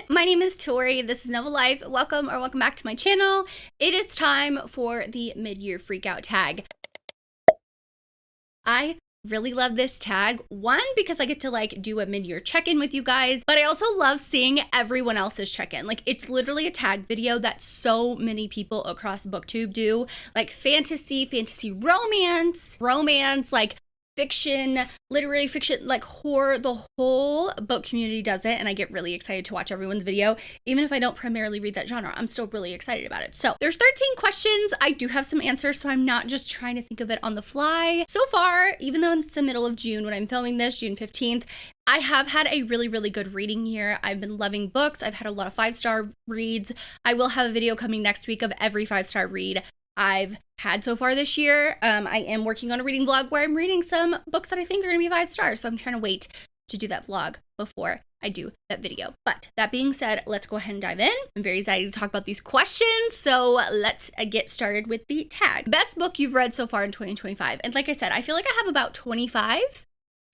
my name is Tori. This is Nova Life. Welcome back to my channel. It is time for the mid-year freakout tag. I really love this tag. One, because I get to do a mid-year check-in with you guys, but I also love seeing everyone else's check-in. It's literally a tag video that so many people across BookTube do, like fantasy romance, fiction, literary fiction, horror. The whole book community does it, and I get really excited to watch everyone's video. Even if I don't primarily read that genre, I'm still really excited about it. So there's 13 questions. I do have some answers, so I'm not just trying to think of it on the fly. So far, even though it's the middle of June when I'm filming this, June 15th, I have had a really good reading year. I've been loving books. I've had a lot of 5-star reads. I will have a video coming next week of every 5-star read I've had so far this year. I am working on a reading vlog where I'm reading some books that I think are going to be 5 stars. So I'm trying to wait to do that vlog before I do that video. But that being said, let's go ahead and dive in. I'm very excited to talk about these questions. So let's get started with the tag. Best book you've read so far in 2025. And like I said, I feel like I have about 25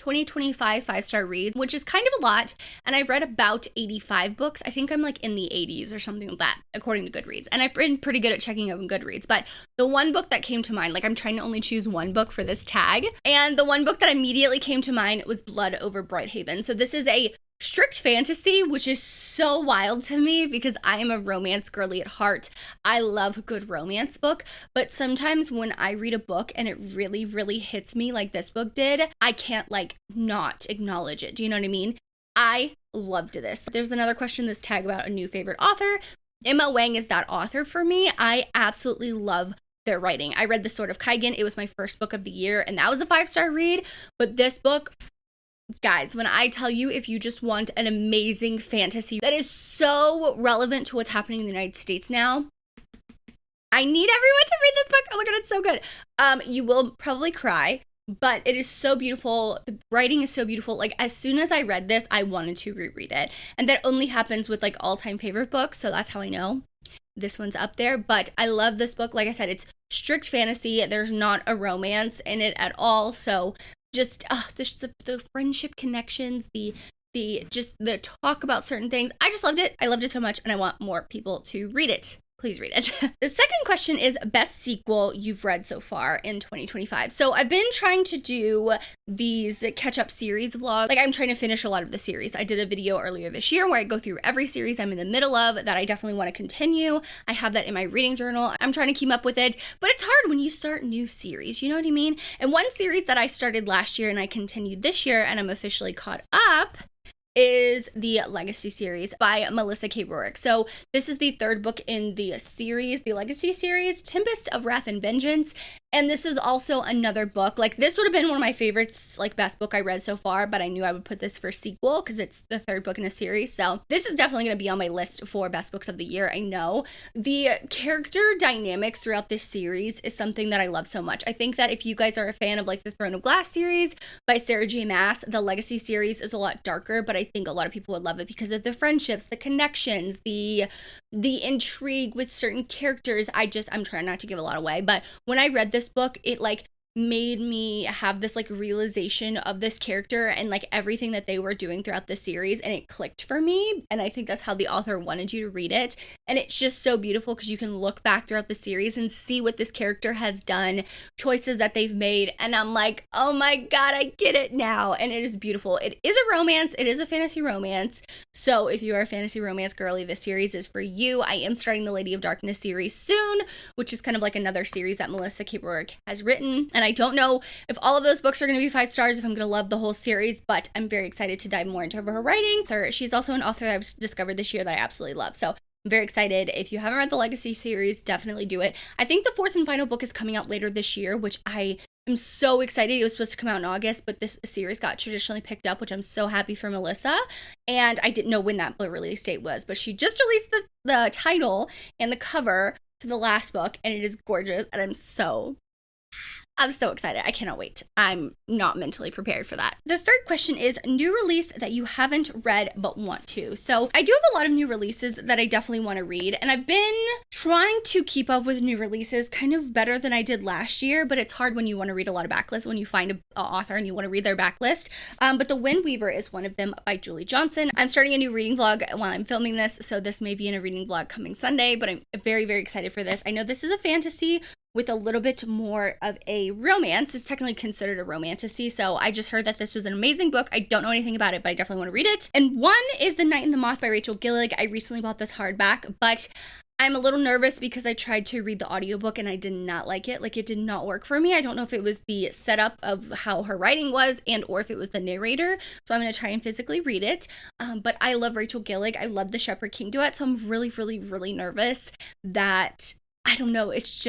5-star reads, which is kind of a lot. And I've read about 85 books. I think I'm in the 80s or something like that, according to Goodreads. And I've been pretty good at checking up on Goodreads. But the one book that came to mind, I'm trying to only choose one book for this tag. And the one book that immediately came to mind was Blood Over Brighthaven. So this is a strict fantasy, which is so wild to me because I am a romance girly at heart. I love a good romance book, but sometimes when I read a book and it really hits me like this book did, I can't not acknowledge it. Do you know what I mean? I loved this. There's another question in this tag about a new favorite author. Emma Wang is that author for me. I absolutely love their writing. I read The Sword of Kaigen. It was my first book of the year, and that was a 5-star read. But this book, guys, when I tell you, if you just want an amazing fantasy that is so relevant to what's happening in the United States now, I need everyone to read this book. Oh my god, it's so good. You will probably cry, but it is so beautiful. The writing is so beautiful. As soon as I read this, I wanted to reread it. And that only happens with all-time favorite books, so that's how I know this one's up there. But I love this book. Like I said, it's strict fantasy. There's not a romance in it at all, so just the friendship connections, the talk about certain things. I just loved it. I loved it so much, and I want more people to read it. Please read it. The second question is best sequel you've read so far in 2025. So I've been trying to do these catch-up series vlogs. I'm trying to finish a lot of the series. I did a video earlier this year where I go through every series I'm in the middle of that I definitely want to continue. I have that in my reading journal. I'm trying to keep up with it, but it's hard when you start new series, you know what I mean? And one series that I started last year and I continued this year and I'm officially caught up is the Legacy series by Melissa K. Rorick. So this is the third book in the series, the Legacy series, Tempest of Wrath and Vengeance. And this is also another book. This would have been one of my favorites, best book I read so far, but I knew I would put this for sequel because it's the third book in a series. So this is definitely going to be on my list for best books of the year. I know the character dynamics throughout this series is something that I love so much. I think that if you guys are a fan of the Throne of Glass series by Sarah J. Maas, the Legacy series is a lot darker, but I think a lot of people would love it because of the friendships, the connections, the intrigue with certain characters. I'm trying not to give a lot away, but when I read this book, it made me have this realization of this character and everything that they were doing throughout the series, and it clicked for me. And I think that's how the author wanted you to read it. And it's just so beautiful because you can look back throughout the series and see what this character has done, choices that they've made, and I'm like, oh my god, I get it now. And it is beautiful. It is a romance. It is a fantasy romance. So if you are a fantasy romance girly, this series is for you. I am starting the Lady of Darkness series soon, which is kind of another series that Melissa K. Rorick has written. And I don't know if all of those books are going to be 5 stars, if I'm going to love the whole series, but I'm very excited to dive more into her writing. She's also an author I've discovered this year that I absolutely love. So I'm very excited. If you haven't read the Legacy series, definitely do it. I think the 4th and final book is coming out later this year, which I am so excited. It was supposed to come out in August, but this series got traditionally picked up, which I'm so happy for Melissa. And I didn't know when that release date was, but she just released the title and the cover to the last book, and it is gorgeous, and I'm so I'm so excited. I cannot wait. I'm not mentally prepared for that. The third question is new release that you haven't read but want to. So I do have a lot of new releases that I definitely want to read. And I've been trying to keep up with new releases kind of better than I did last year. But it's hard when you want to read a lot of backlists, when you find an author and you want to read their backlist. But The Wind Weaver is one of them by Julie Johnson. I'm starting a new reading vlog while I'm filming this. So this may be in a reading vlog coming Sunday. But I'm very, very excited for this. I know this is a fantasy with a little bit more of a romance. It's technically considered a romantasy, so I just heard that this was an amazing book. I don't know anything about it, but I definitely want to read it. And one is The Night and the Moth by Rachel Gillig. I recently bought this hardback, but I'm a little nervous because I tried to read the audiobook and I did not like it. Like, it did not work for me. I don't know if it was the setup of how her writing was and or if it was the narrator. So I'm going to try and physically read it. But I love Rachel Gillig. I love the Shepherd King duet. So I'm really, really, really nervous that, I don't know, it's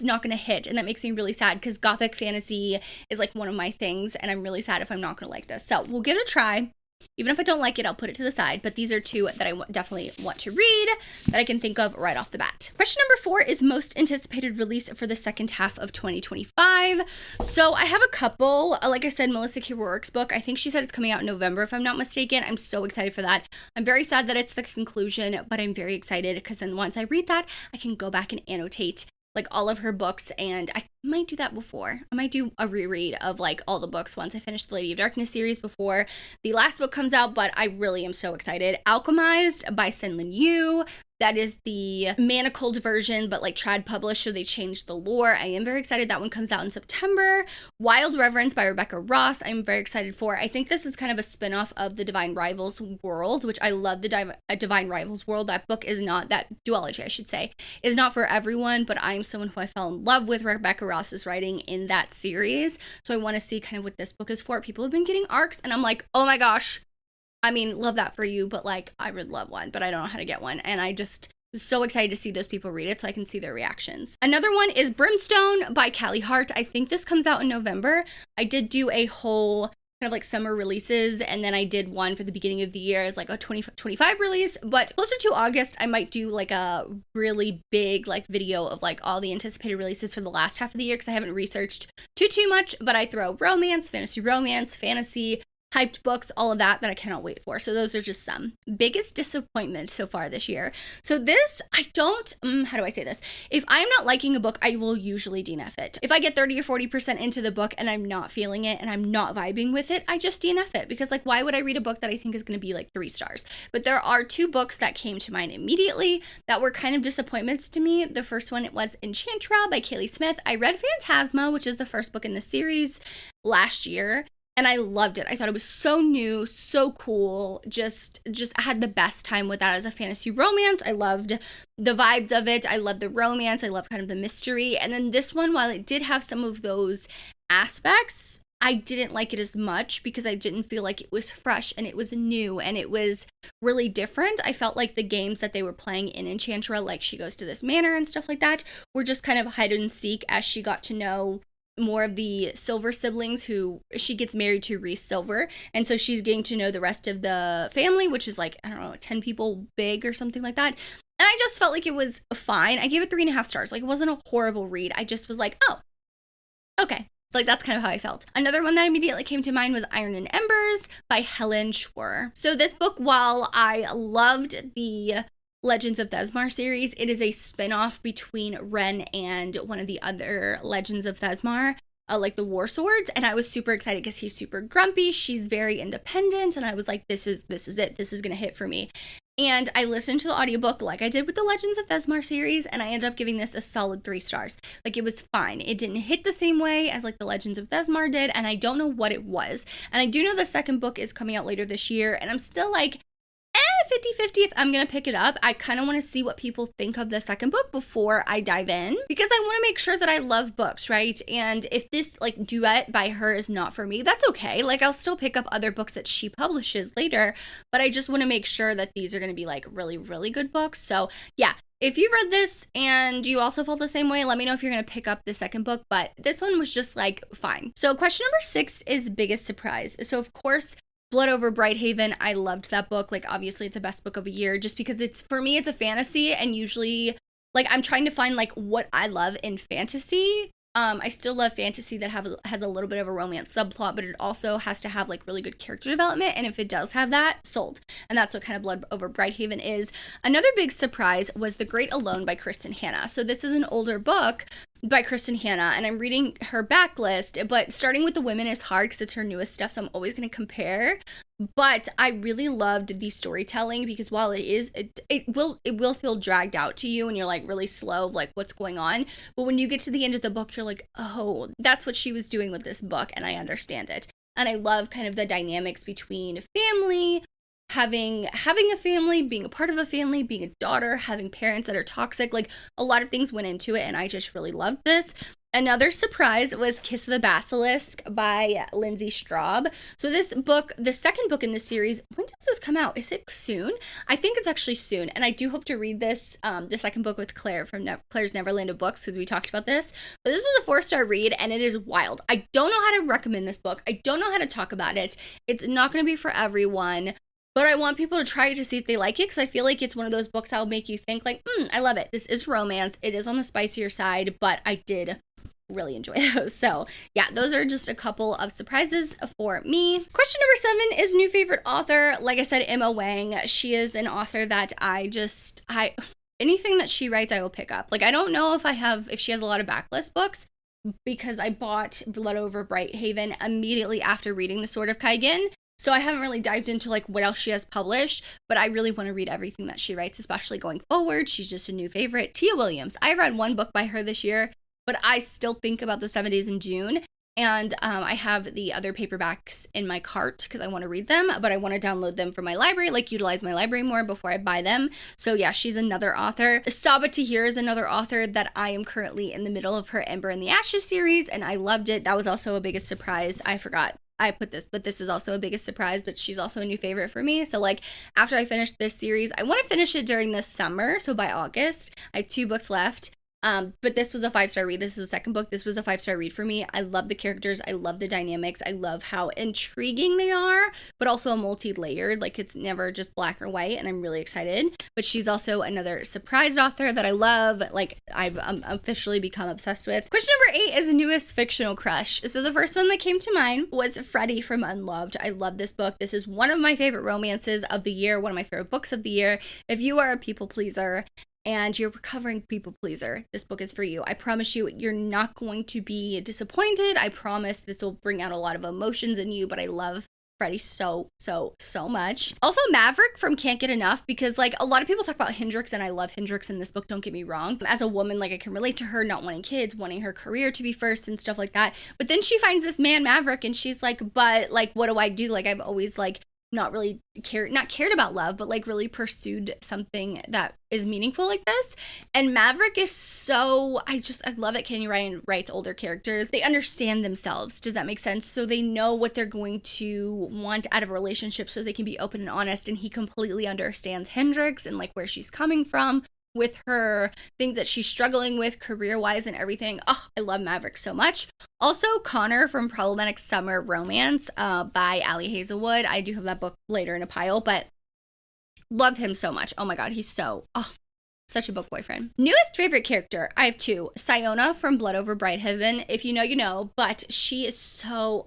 not going to hit. And that makes me really sad because gothic fantasy is like one of my things. And I'm really sad if I'm not going to like this. So we'll give it a try. Even if I don't like it, I'll put it to the side. But these are two that I definitely want to read that I can think of right off the bat. Question number 4 is most anticipated release for the second half of 2025. So I have a couple. Like I said, Melissa K. Rourke's book. I think she said it's coming out in November, if I'm not mistaken. I'm so excited for that. I'm very sad that it's the conclusion, but I'm very excited because then once I read that, I can go back and annotate like all of her books, and I might do that before. I might do a reread of like all the books once I finish the Lady of Darkness series before the last book comes out, but I really am so excited. Alchemized by Sen-Lin Yu. That is the manacled version, but like trad published, so they changed the lore. I am very excited. That one comes out in September. Wild Reverence by Rebecca Ross. I'm very excited for. I think this is kind of a spin-off of the Divine Rivals world, which I love the Divine Rivals world. That book is not, that duology, I should say, is not for everyone, but I'm someone who I fell in love with Rebecca Ross's writing in that series. So I want to see kind of what this book is for. People have been getting arcs, and I'm like, oh my gosh. I mean, love that for you, but like, I would love one, but I don't know how to get one. And I just was so excited to see those people read it so I can see their reactions. Another one is Brimstone by Callie Hart. I think this comes out in November. I did do a whole kind of like summer releases, and then I did one for the beginning of the year as like a 2025 release, but closer to August, I might do like a really big like video of like all the anticipated releases for the last half of the year because I haven't researched too much, but I throw romance, fantasy, hyped books, all of that I cannot wait for. So those are just some. Biggest disappointment so far this year. So this, I don't, how do I say this? If I'm not liking a book, I will usually DNF it. If I get 30 or 40% into the book and I'm not feeling it and I'm not vibing with it, I just DNF it. Because like, why would I read a book that I think is going to be like 3 stars? But there are 2 books that came to mind immediately that were kind of disappointments to me. The first one, it was Enchantrell by Kaylee Smith. I read Phantasma, which is the first book in the series, last year. And I loved it. I thought it was so new, so cool. Just had the best time with that as a fantasy romance. I loved the vibes of it. I loved the romance. I loved kind of the mystery. And then this one, while it did have some of those aspects, I didn't like it as much because I didn't feel like it was fresh and it was new and it was really different. I felt like the games that they were playing in Enchantrell, like she goes to this manor and stuff like that, were just kind of hide and seek as she got to know more of the Silver siblings, who she gets married to Reese Silver, and so she's getting to know the rest of the family, which is like, I don't know, 10 people big or something like that. And I just felt like it was fine. I gave it 3.5 stars. Like, it wasn't a horrible read. I just was like, oh, okay. Like, that's kind of how I felt. Another one that immediately came to mind was Iron and Embers by Helen Schwer. So this book, while I loved the Legends of Thesmar series, it is a spin-off between Ren and one of the other Legends of Thesmar, like the War Swords, and I was super excited because he's super grumpy, she's very independent, and I was like, this is it, this is gonna hit for me. And I listened to the audiobook like I did with the Legends of Thesmar series, and I ended up giving this a solid 3 stars. Like, it was fine. It didn't hit the same way as like the Legends of Thesmar did, and I don't know what it was. And I do know the second book is coming out later this year, and I'm still like, 50-50 if I'm gonna pick it up. I kind of want to see what people think of the second book before I dive in, because I want to make sure that I love books, right? And if this like duet by her is not for me, that's okay. Like, I'll still pick up other books that she publishes later, but I just want to make sure that these are going to be like really, really good books. So yeah, if you read this and you also felt the same way, let me know if you're going to pick up the second book, but this one was just like fine. So question number 6 is biggest surprise. So of course, Blood Over Brighthaven, I loved that book. Like, obviously it's a best book of a year just because it's, for me, it's a fantasy, and usually like I'm trying to find like what I love in fantasy I still love fantasy that has a little bit of a romance subplot, but it also has to have like really good character development. And if it does have that, sold. And that's what kind of Blood Over Brighthaven is. Another big surprise was The Great Alone by Kristen Hanna. So this is an older book by Kristen Hanna, and I'm reading her backlist, but starting with the women is hard because it's her newest stuff, so I'm always going to compare. But I really loved the storytelling, because while it will feel dragged out to you and you're like really slow of like what's going on, but when you get to the end of the book, you're like, oh, that's what she was doing with this book, and I understand it. And I love kind of the dynamics between family, having a family, being a part of a family, being a daughter, having parents that are toxic. Like, a lot of things went into it, and I just really loved this. Another surprise was Kiss of the Basilisk by Lindsay Straub. So this book, the second book in the series, when does this come out? Is it soon? I think it's actually soon. And I do hope to read this, the second book with Claire from Claire's Neverland of Books, because we talked about this. But this was a 4-star read, and it is wild. I don't know how to recommend this book. I don't know how to talk about it. It's not going to be for everyone. But I want people to try it to see if they like it, because I feel like it's one of those books that will make you think like, I love it. This is romance. It is on the spicier side, but I did really enjoy those. So yeah, those are just a couple of surprises for me. Question number 7 is new favorite author. Like I said, Emma Wang. She is an author that anything that she writes, I will pick up. Like, I don't know if she has a lot of backlist books, because I bought Blood Over Brighthaven immediately after reading The Sword of Kaigen. So I haven't really dived into like what else she has published, but I really want to read everything that she writes, especially going forward. She's just a new favorite. Tia Williams. I read one book by her this year, but I still think about the 7 Days in June. And I have the other paperbacks in my cart because I want to read them, but I want to download them from my library, like utilize my library more before I buy them. So yeah, she's another author. Sabaa Tahir is another author that I am currently in the middle of her Ember in the Ashes series, and I loved it. That was also a biggest surprise. I forgot I put this, but this is also a biggest surprise, but she's also a new favorite for me. So like, after I finish this series, I want to finish it during the summer. So by August, I have 2 books left. But this was a 5-star read. This is the second book. This was a 5-star read for me. I love the characters. I love the dynamics. I love how intriguing they are, but also multi-layered. Like, it's never just black or white, and I'm really excited. But she's also another surprise author that I love. Like, I've officially become obsessed with. Question number 8 is newest fictional crush. So the first one that came to mind was Freddie from Unloved. I love this book. This is one of my favorite romances of the year, one of my favorite books of the year. If you are a people pleaser and you're a recovering people pleaser, this book is for you. I promise you, you're not going to be disappointed. I promise this will bring out a lot of emotions in you, but I love Freddie so much. Also, Maverick from Can't Get Enough, because like, a lot of people talk about Hendrix, and I love Hendrix in this book, don't get me wrong. As a woman, like, I can relate to her not wanting kids, wanting her career to be first and stuff like that. But then she finds this man, Maverick, and she's like, but like, what do I do? Like, I've always like not really cared about love, but like really pursued something that is meaningful like this. And Maverick is so, I love that Kenny Ryan writes older characters. They understand themselves. Does that make sense? So they know what they're going to want out of a relationship, so they can be open and honest. And he completely understands Hendrix and like where she's coming from with her things that she's struggling with career-wise and everything. Oh, I love Maverick so much. Also, Connor from Problematic Summer Romance by Ali Hazelwood. I do have that book later in a pile, but love him so much. Oh my god, he's such a book boyfriend. Newest favorite character, I have 2. Siona from Blood Over Brighthaven. If you know, you know, but she is so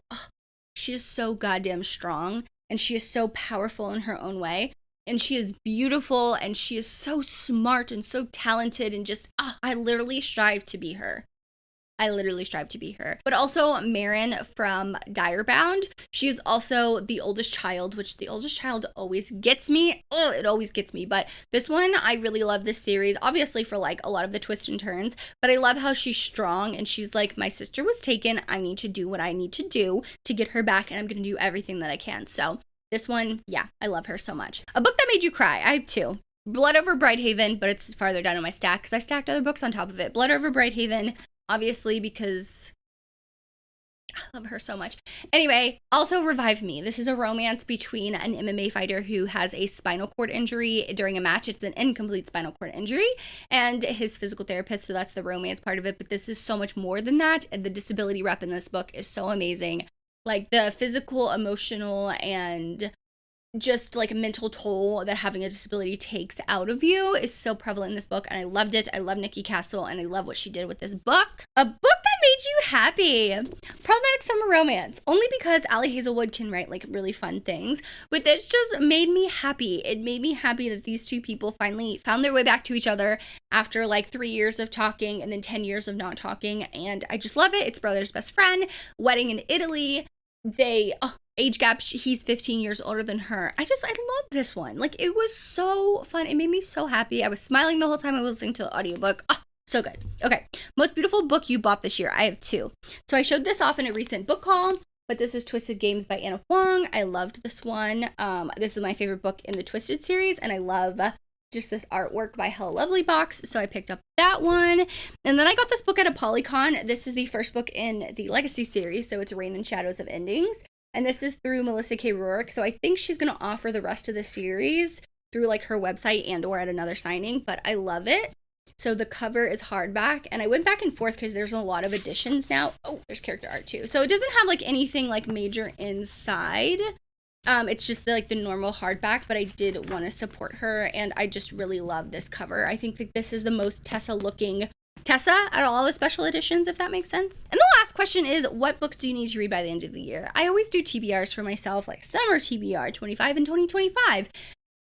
goddamn strong, and she is so powerful in her own way. And she is beautiful, and she is so smart and so talented, and just, I literally strive to be her. But also Marin from Direbound. She is also the oldest child, which the oldest child always gets me. Oh, it always gets me. But this one, I really love this series, obviously for like a lot of the twists and turns, but I love how she's strong, and she's like, my sister was taken. I need to do what I need to do to get her back, and I'm going to do everything that I can. So this one, yeah, I love her so much. A book that made you cry, I have 2. Blood Over Brighthaven, but it's farther down in my stack because I stacked other books on top of it. Blood Over Brighthaven, obviously, because I love her so much. Anyway, also Revive Me. This is a romance between an MMA fighter who has a spinal cord injury during a match. It's an incomplete spinal cord injury, and his physical therapist, so that's the romance part of it. But this is so much more than that, and the disability rep in this book is so amazing. Like, the physical, emotional, and just like mental toll that having a disability takes out of you is so prevalent in this book, and I loved it. I love Nikki Castle, and I love what she did with this book. A book that you happy? Problematic Summer Romance. Only because Allie Hazelwood can write like really fun things, but this just made me happy. It made me happy that these two people finally found their way back to each other after like 3 years of talking and then 10 years of not talking. And I just love it. It's brother's best friend, wedding in Italy. Age gap, he's 15 years older than her. I love this one. Like, it was so fun. It made me so happy. I was smiling the whole time I was listening to the audiobook. Oh, so good. Okay, most beautiful book you bought this year. I have 2. So I showed this off in a recent book haul, but this is Twisted Games by Anna Huang. I loved this one. This is my favorite book in the Twisted series, and I love just this artwork by Hella Lovely box, so I picked up that one. And then I got this book at a Polycon. This is the first book in the Legacy series, so it's Rain and Shadows of Endings. And this is through Melissa K. Rourke, so I think she's going to offer the rest of the series through like her website and or at another signing, but I love it. So the cover is hardback, and I went back and forth because there's a lot of editions now. Oh, there's character art too. So it doesn't have like anything like major inside. It's just the normal hardback, but I did want to support her, and I just really love this cover. I think that this is the most Tessa looking Tessa out of all the special editions, if that makes sense. And the last question is, what books do you need to read by the end of the year? I always do TBRs for myself, like summer TBR 25 and 2025.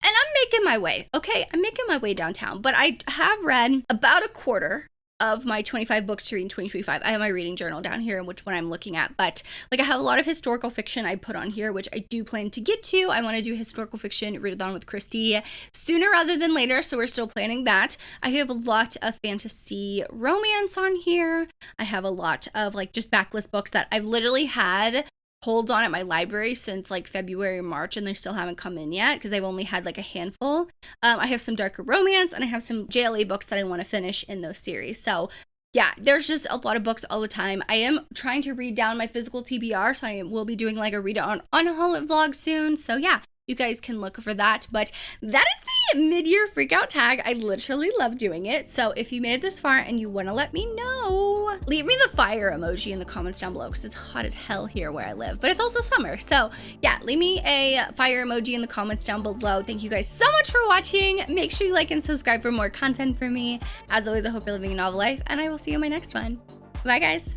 And I'm making my way, okay? I'm making my way downtown, but I have read about a quarter of my 25 books to read in 2025. I have my reading journal down here and which one I'm looking at, but like I have a lot of historical fiction I put on here, which I do plan to get to. I want to do historical fiction readathon with Christy sooner rather than later, so we're still planning that. I have a lot of fantasy romance on here. I have a lot of like just backlist books that I've literally had hold on at my library since like February or March, and they still haven't come in yet because I've only had like a handful. I have some darker romance, and I have some JLA books that I want to finish in those series. So yeah, there's just a lot of books all the time. I am trying to read down my physical TBR, so I will be doing like a read it on haul it vlog soon. So yeah, you guys can look for that. But that is the mid-year freakout tag. I literally love doing it. So if you made it this far and you want to let me know, leave me the fire emoji in the comments down below because it's hot as hell here where I live, but it's also summer. So yeah, leave me a fire emoji in the comments down below. Thank you guys so much for watching. Make sure you like and subscribe for more content from me. As always, I hope you're living a novel life, and I will see you in my next one. Bye guys.